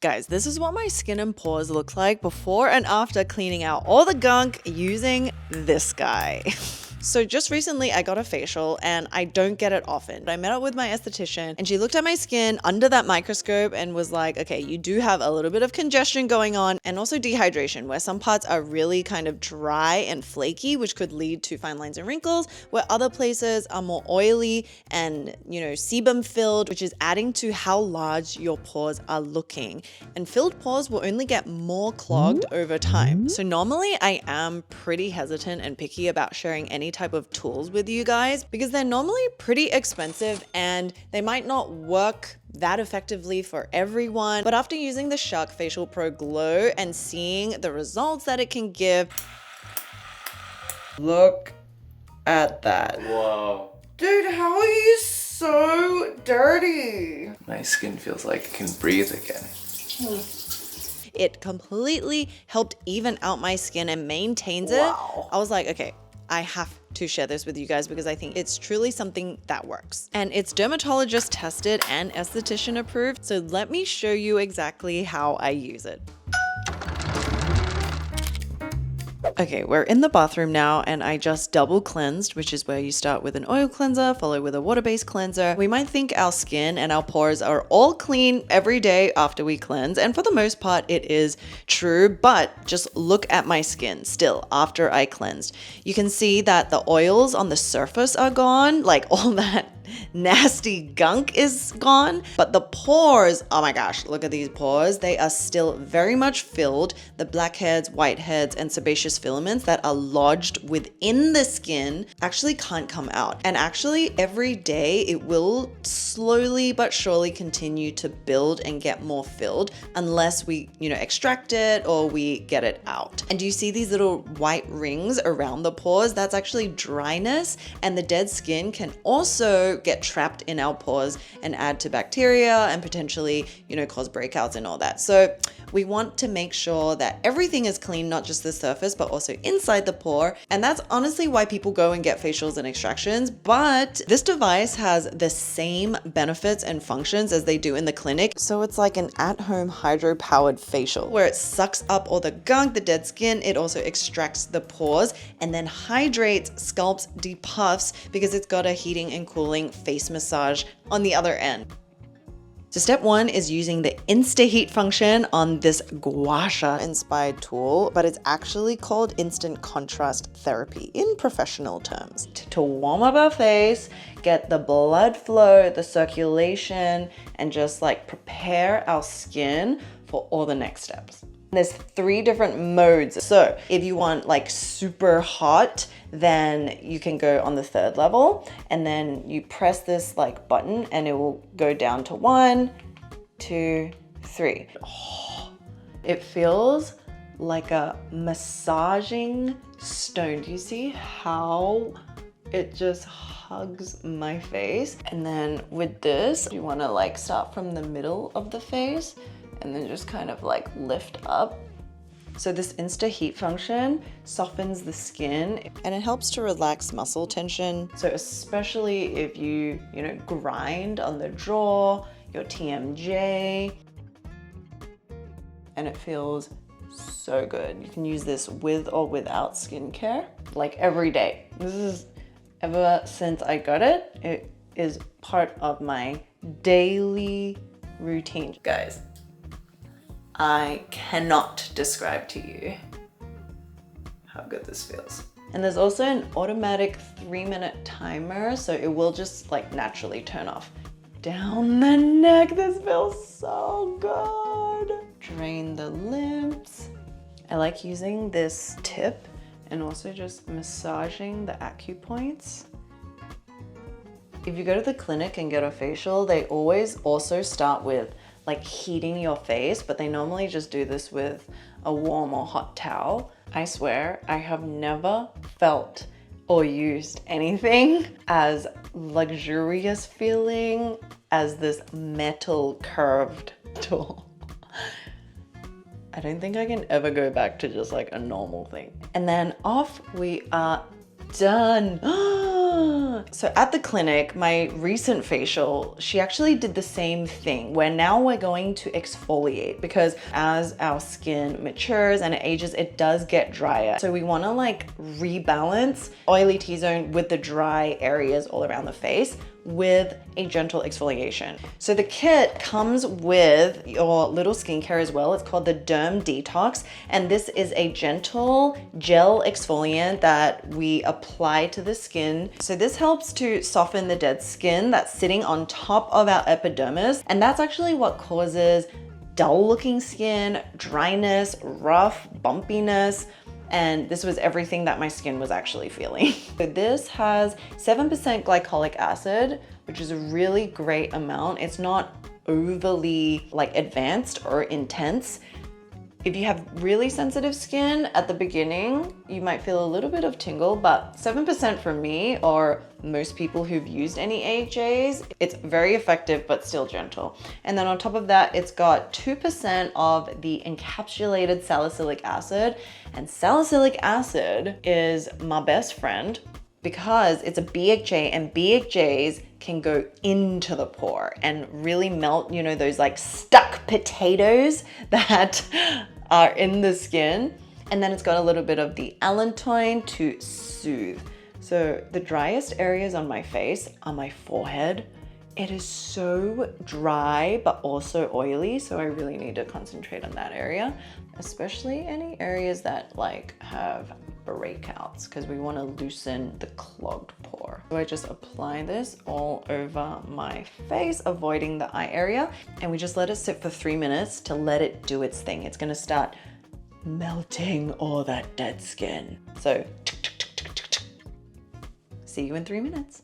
Guys, this is what my skin and pores look like before and after cleaning out all the gunk using this guy. So just recently I got a facial and I don't get it often. I met up with my esthetician and she looked at my skin under that microscope and was like, okay, you do have a little bit of congestion going on and also dehydration, where some parts are really kind of dry and flaky, which could lead to fine lines and wrinkles, where other places are more oily and, sebum filled, which is adding to how large your pores are looking. And filled pores will only get more clogged over time. So normally I am pretty hesitant and picky about sharing any type of tools with you guys because they're normally pretty expensive and they might not work that effectively for everyone. But after using the Shark FacialPro Glow and seeing the results that it can give, look at that. Whoa. Dude, how are you so dirty? My skin feels like it can breathe again. it completely helped even out my skin and maintains it. Wow. I was like, okay, I have to share this with you guys because I think it's truly something that works. And it's dermatologist tested and esthetician approved. So let me show you exactly how I use it. Okay, we're in the bathroom now and I just double cleansed, which is where you start with an oil cleanser, follow with a water-based cleanser. We might think our skin and our pores are all clean every day after we cleanse, and for the most part it is true, but just look at my skin still after I cleansed. You can see that the oils on the surface are gone, like all that nasty gunk is gone, but the pores, oh my gosh, look at these pores. They are still very much filled. The blackheads, whiteheads, and sebaceous filaments that are lodged within the skin actually can't come out. And actually every day it will slowly but surely continue to build and get more filled unless we, extract it or we get it out. And do you see these little white rings around the pores? That's actually dryness, and the dead skin can also get trapped in our pores and add to bacteria and potentially, cause breakouts and all that. So we want to make sure that everything is clean, not just the surface, but also inside the pore. And that's honestly why people go and get facials and extractions. But this device has the same benefits and functions as they do in the clinic. So it's like an at-home hydro-powered facial where it sucks up all the gunk, the dead skin. It also extracts the pores and then hydrates, sculpts, depuffs, because it's got a heating and cooling face massage on the other end. So step one is using the Instaheat function on this gua-sha inspired tool, but it's actually called instant contrast therapy in professional terms. To warm up our face, get the blood flow, the circulation, and just prepare our skin for all the next steps. There's 3 different modes. So if you want super hot, then you can go on the 3rd level, and then you press this button and it will go down to 1, 2, 3. Oh, it feels like a massaging stone. Do you see how it just hugs my face? And then with this, you want to start from the middle of the face and then just kind of lift up. So this Instaheat function softens the skin and it helps to relax muscle tension. So especially if you, grind on the jaw, your TMJ, and it feels so good. You can use this with or without skincare, every day. This is, ever since I got it, it is part of my daily routine. Guys, I cannot describe to you how good this feels. And there's also an automatic 3-minute timer, so it will just naturally turn off. Down the neck, this feels so good. Drain the lymph. I like using this tip and also just massaging the acupoints. If you go to the clinic and get a facial, they always also start with heating your face, but they normally just do this with a warm or hot towel. I swear, I have never felt or used anything as luxurious feeling as this metal curved tool. I don't think I can ever go back to just a normal thing. And then off we are done. So at the clinic, my recent facial, she actually did the same thing where now we're going to exfoliate because as our skin matures and it ages, it does get drier. So we want to like rebalance oily T-zone with the dry areas all around the face with a gentle exfoliation. So the kit comes with your little skincare as well. It's called the Derm Detox, and this is a gentle gel exfoliant that we apply to the skin. So this helps to soften the dead skin that's sitting on top of our epidermis, and that's actually what causes dull looking skin, dryness, rough, bumpiness, and this was everything that my skin was actually feeling. So this has 7% glycolic acid, which is a really great amount. It's not overly like advanced or intense. If you have really sensitive skin at the beginning, you might feel a little bit of tingle, but 7% for me or most people who've used any AHAs, it's very effective, but still gentle. And then on top of that, it's got 2% of the encapsulated salicylic acid. And salicylic acid is my best friend because it's a BHA, and BHAs can go into the pore and really melt, you know, those like stuck potatoes that are in the skin. And then it's got a little bit of the allantoin to soothe. So the driest areas on my face are my forehead. It is so dry, but also oily. So I really need to concentrate on that area, especially any areas that like have breakouts, because we want to loosen the clogged pore. So I just apply this all over my face, avoiding the eye area, and we just let it sit for 3 minutes to let it do its thing. It's going to start melting all that dead skin. So see you in 3 minutes.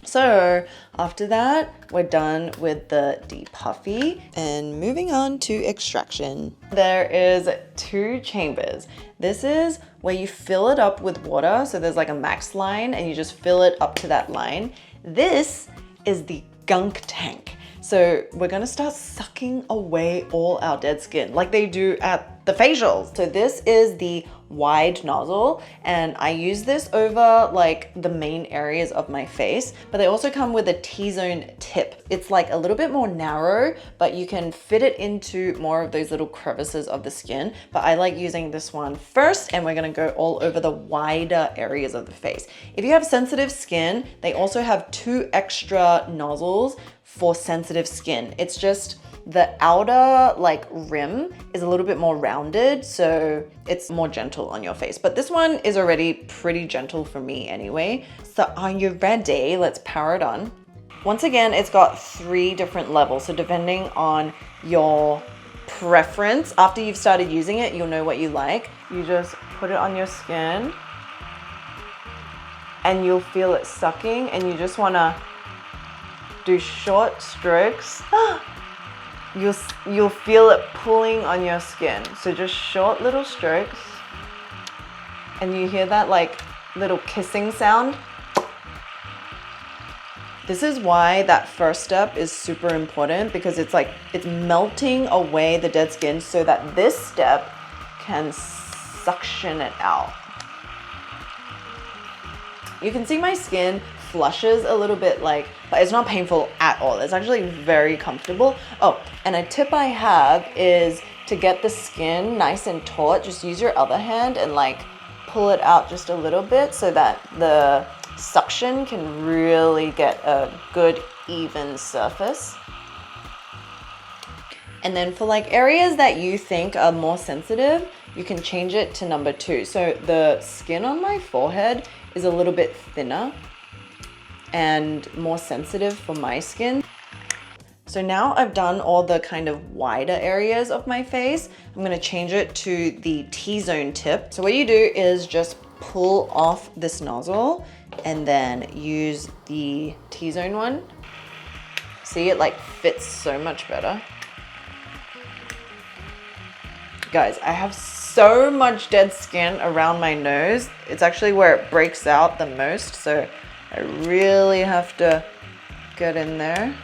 So after that, we're done with the depuffy and moving on to extraction. There is 2 chambers. This is where you fill it up with water. So there's like a max line and you just fill it up to that line. This is the gunk tank. So we're gonna start sucking away all our dead skin like they do at the facials. So this is the wide nozzle, and I use this over like the main areas of my face, but they also come with a T-zone tip. It's like a little bit more narrow, but you can fit it into more of those little crevices of the skin. But I like using this one first, and we're gonna go all over the wider areas of the face. If you have sensitive skin, they also have 2 extra nozzles for sensitive skin. It's just the outer like rim is a little bit more rounded, so it's more gentle on your face. But this one is already pretty gentle for me anyway. So are you ready? Let's power it on. Once again, it's got 3 different levels. So depending on your preference, after you've started using it, you'll know what you like. You just put it on your skin and you'll feel it sucking, and you just wanna do short strokes. You'll feel it pulling on your skin. So just short little strokes, and you hear that like little kissing sound. This is why that first step is super important, because it's like it's melting away the dead skin so that this step can suction it out. You can see my skin flushes a little bit, like, but it's not painful at all. It's actually very comfortable. Oh, and a tip I have is to get the skin nice and taut, just use your other hand and like pull it out just a little bit so that the suction can really get a good even surface. And then for like areas that you think are more sensitive, you can change it to number 2. So the skin on my forehead is a little bit thinner and more sensitive for my skin. So now I've done all the kind of wider areas of my face. I'm gonna change it to the T-zone tip. So what you do is just pull off this nozzle and then use the T-zone one. See, it like fits so much better. Guys, I have so much dead skin around my nose. It's actually where it breaks out the most, so I really have to get in there.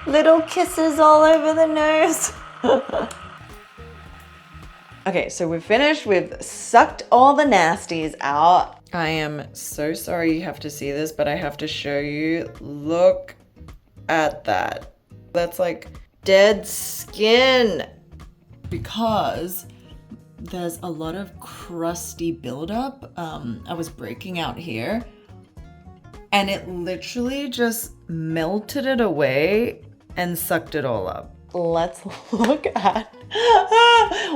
Little kisses all over the nose. Okay, so we've finished. We've sucked all the nasties out. I am so sorry you have to see this, but I have to show you. Look at that. That's like dead skin. Because there's a lot of crusty buildup. I was breaking out here and it literally just melted it away and sucked it all up. Let's look at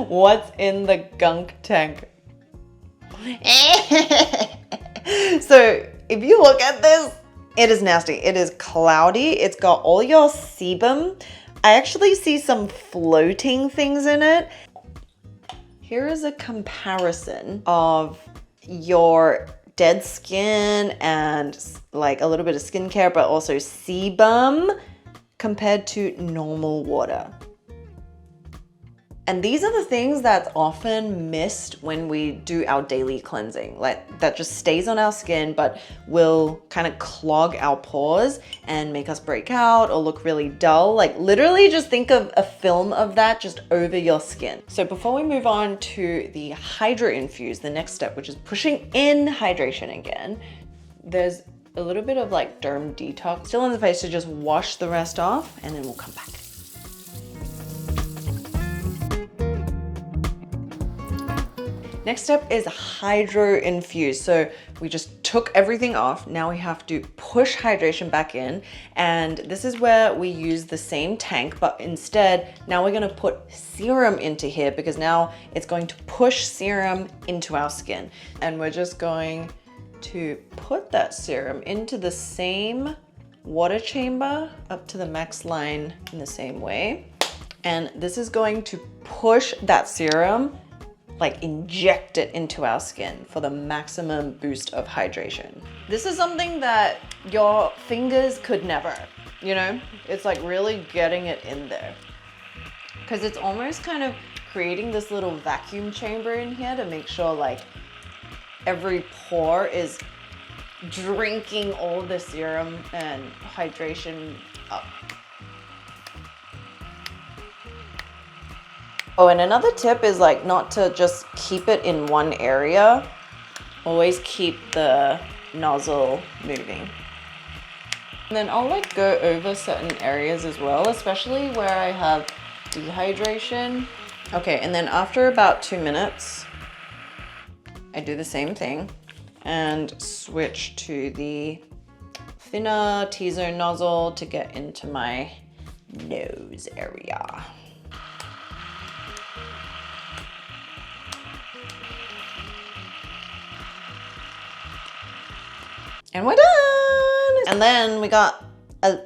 what's in the gunk tank. So if you look at this, it is nasty. It is cloudy. It's got all your sebum. I actually see some floating things in it. Here is a comparison of your dead skin and like a little bit of skincare, but also sebum compared to normal water. And these are the things that's often missed when we do our daily cleansing. Like that just stays on our skin, but will kind of clog our pores and make us break out or look really dull. Like literally just think of a film of that just over your skin. So before we move on to the hydro infuse, the next step, which is pushing in hydration again, there's a little bit of like derm detox still on the face to just wash the rest off, and then we'll come back. Next step is hydro infuse. So we just took everything off. Now we have to push hydration back in. And this is where we use the same tank, but instead, now we're gonna put serum into here because now it's going to push serum into our skin. And we're just going to put that serum into the same water chamber up to the max line in the same way. And this is going to push that serum, like inject it into our skin for the maximum boost of hydration. This is something that your fingers could never, you know? It's like really getting it in there. Because it's almost kind of creating this little vacuum chamber in here to make sure like every pore is drinking all the serum and hydration up. Oh, and another tip is like not to just keep it in one area. Always keep the nozzle moving. And then I'll like go over certain areas as well, especially where I have dehydration. Okay, and then after about 2 minutes, I do the same thing and switch to the thinner T-zone nozzle to get into my nose area. And we're done! And then we got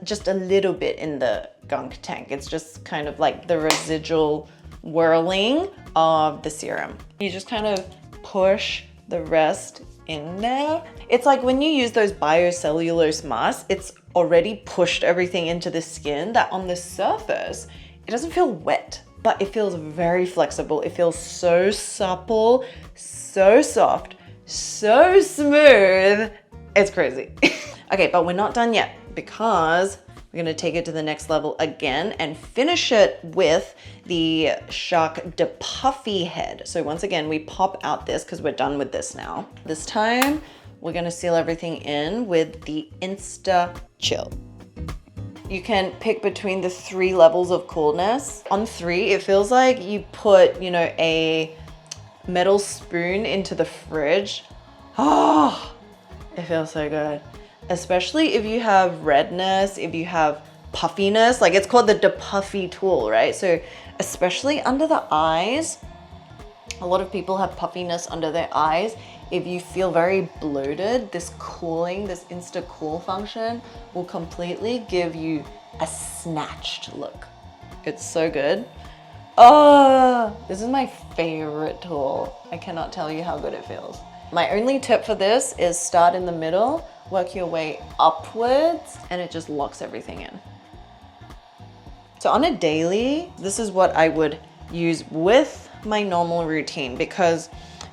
just a little bit in the gunk tank. It's just kind of like the residual whirling of the serum. You just kind of push the rest in there. It's like when you use those biocellulose masks, it's already pushed everything into the skin that on the surface, it doesn't feel wet, but it feels very flexible. It feels so supple, so soft, so smooth. It's crazy. Okay, but we're not done yet because we're gonna take it to the next level again and finish it with the Shark Depuffi head. So once again, we pop out this because we're done with this now. This time, we're gonna seal everything in with the instachill. You can pick between the 3 levels of coolness. On 3, it feels like you put, you know, a metal spoon into the fridge. Oh, it feels so good. Especially if you have redness, if you have puffiness, like it's called the Depuffi tool, right? So especially under the eyes, a lot of people have puffiness under their eyes. If you feel very bloated, this cooling, this insta cool function will completely give you a snatched look. It's so good. Oh, this is my favorite tool. I cannot tell you how good it feels. My only tip for this is start in the middle, work your way upwards, and it just locks everything in. So on a daily, this is what I would use with my normal routine, because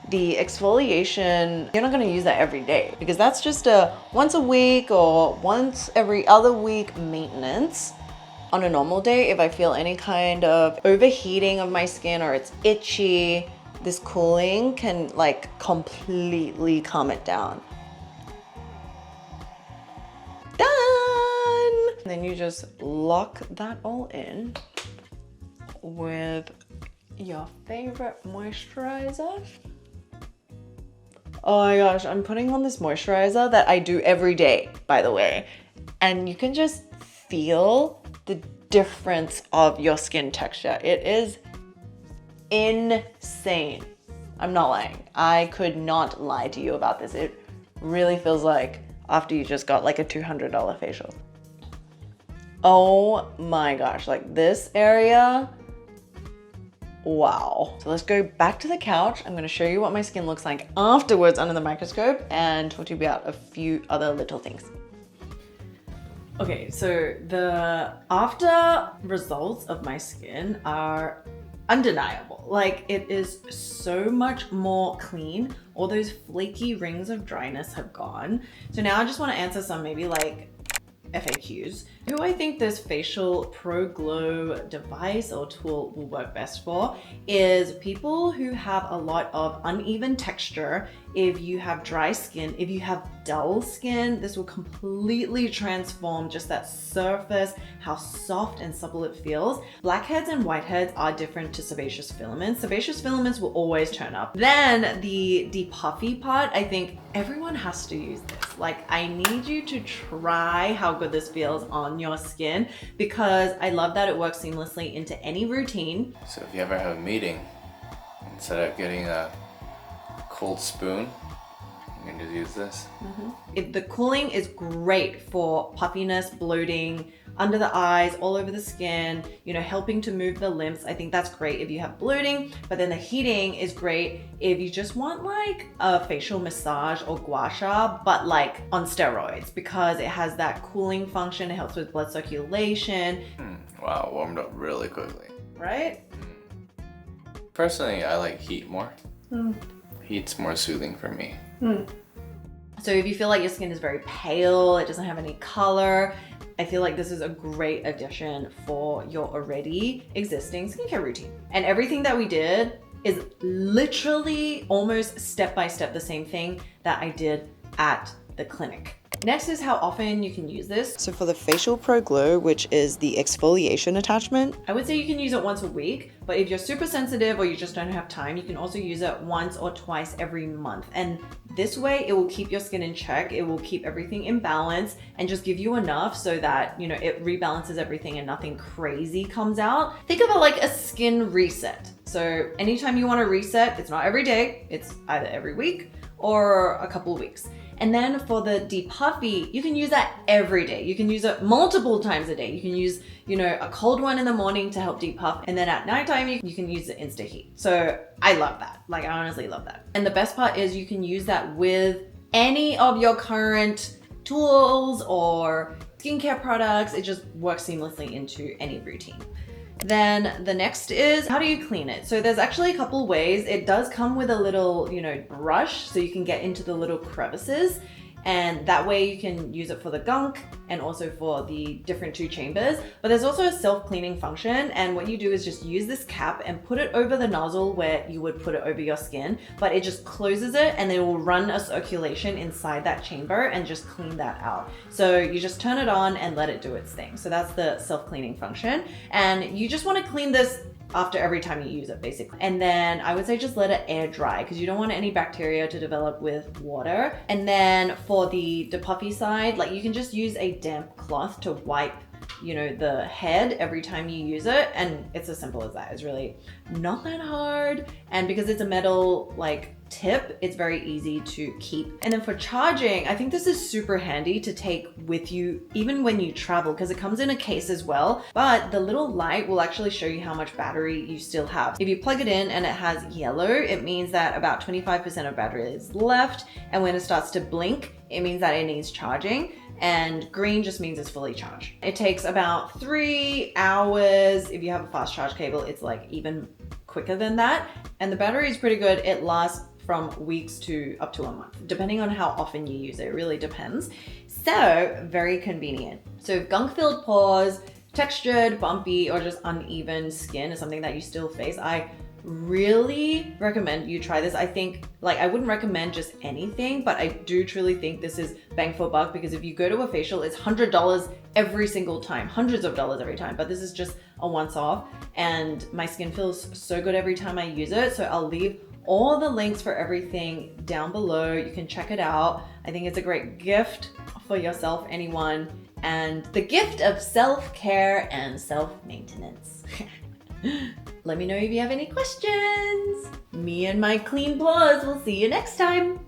the exfoliation, you're not gonna use that every day because that's just a once a week or once every other week maintenance. On a normal day, if I feel any kind of overheating of my skin or it's itchy, this cooling can like completely calm it down. Done! And then you just lock that all in with your favorite moisturizer. Oh my gosh, I'm putting on this moisturizer that I do every day, by the way. And you can just feel the difference of your skin texture. It is insane. I'm not lying. I could not lie to you about this. It really feels like after you just got like a $200 facial. Oh my gosh, like this area, wow. So let's go back to the couch. I'm gonna show you what my skin looks like afterwards under the microscope and talk to you about a few other little things. Okay, so the after results of my skin are undeniable. Like, it is so much more clean. All those flaky rings of dryness have gone. So now I just wanna answer some maybe like FAQs. Who I think this FacialPro Glow device or tool will work best for is people who have a lot of uneven texture. If you have dry skin, if you have dull skin, this will completely transform just that surface, how soft and supple it feels. Blackheads and whiteheads are different to sebaceous filaments. Sebaceous filaments will always turn up. Then the depuffy part, I think everyone has to use this. Like, I need you to try how good this feels on your skin because I love that it works seamlessly into any routine. So if you ever have a meeting, instead of getting a cold spoon, you can just use this. The cooling is great for puffiness, bloating, under the eyes, all over the skin, you know, helping to move the lymphs. I think that's great if you have bloating, but then the heating is great if you just want like a facial massage or gua-sha, but like on steroids because it has that cooling function. It helps with blood circulation. Wow, warmed up really quickly. Right? Personally, I like heat more. Heat's more soothing for me. So if you feel like your skin is very pale, it doesn't have any color, I feel like this is a great addition for your already existing skincare routine. And everything that we did is literally almost step by step the same thing that I did at the clinic. Next is how often you can use this. So for the FacialPro Glow, which is the exfoliation attachment, I would say you can use it once a week, but if you're super sensitive or you just don't have time, you can also use it once or twice every month. And this way it will keep your skin in check. It will keep everything in balance and just give you enough so that, you know, it rebalances everything and nothing crazy comes out. Think of it like a skin reset. So anytime you want to reset, it's not every day, it's either every week or a couple of weeks. And then for the depuffy, you can use that every day. You can use it multiple times a day. You can use, you know, a cold one in the morning to help depuff. And then at nighttime, you can use the Instaheat. So I love that. Like, I honestly love that. And the best part is you can use that with any of your current tools or skincare products. It just works seamlessly into any routine. Then the next is, how do you clean it? So there's actually a couple ways. It does come with a little, you know, brush so you can get into the little crevices. And that way you can use it for the gunk and also for the different two chambers. But there's also a self-cleaning function. And what you do is just use this cap and put it over the nozzle where you would put it over your skin, but it just closes it and it will run a circulation inside that chamber and just clean that out. So you just turn it on and let it do its thing. So that's the self-cleaning function. And you just want to clean this after every time you use it, basically. And then I would say just let it air dry because you don't want any bacteria to develop with water. And then for the depuffy side, like, you can just use a damp cloth to wipe, you know, the head every time you use it. And it's as simple as that. It's really not that hard. And because it's a metal like tip, it's very easy to keep. And then for charging, I think this is super handy to take with you even when you travel because it comes in a case as well. But the little light will actually show you how much battery you still have. If you plug it in and it has yellow, it means that about 25% of battery is left. And when it starts to blink, it means that it needs charging. And green just means it's fully charged. It takes about 3 hours. If you have a fast charge cable, it's like even quicker than that. And the battery is pretty good. It lasts from weeks to up to a month, depending on how often you use it. It really depends. So very convenient. So gunk-filled pores, textured, bumpy, or just uneven skin is something that you still face. I really recommend you try this. I think, like, I wouldn't recommend just anything, but I do truly think this is bang for buck, because if you go to a facial, it's $100 every single time, hundreds of dollars every time, but this is just a once off, and my skin feels so good every time I use it. So I'll leave all the links for everything down below. You can check it out. I think it's a great gift for yourself, anyone, and the gift of self-care and self-maintenance. Let me know if you have any questions. Me and my clean paws will see you next time.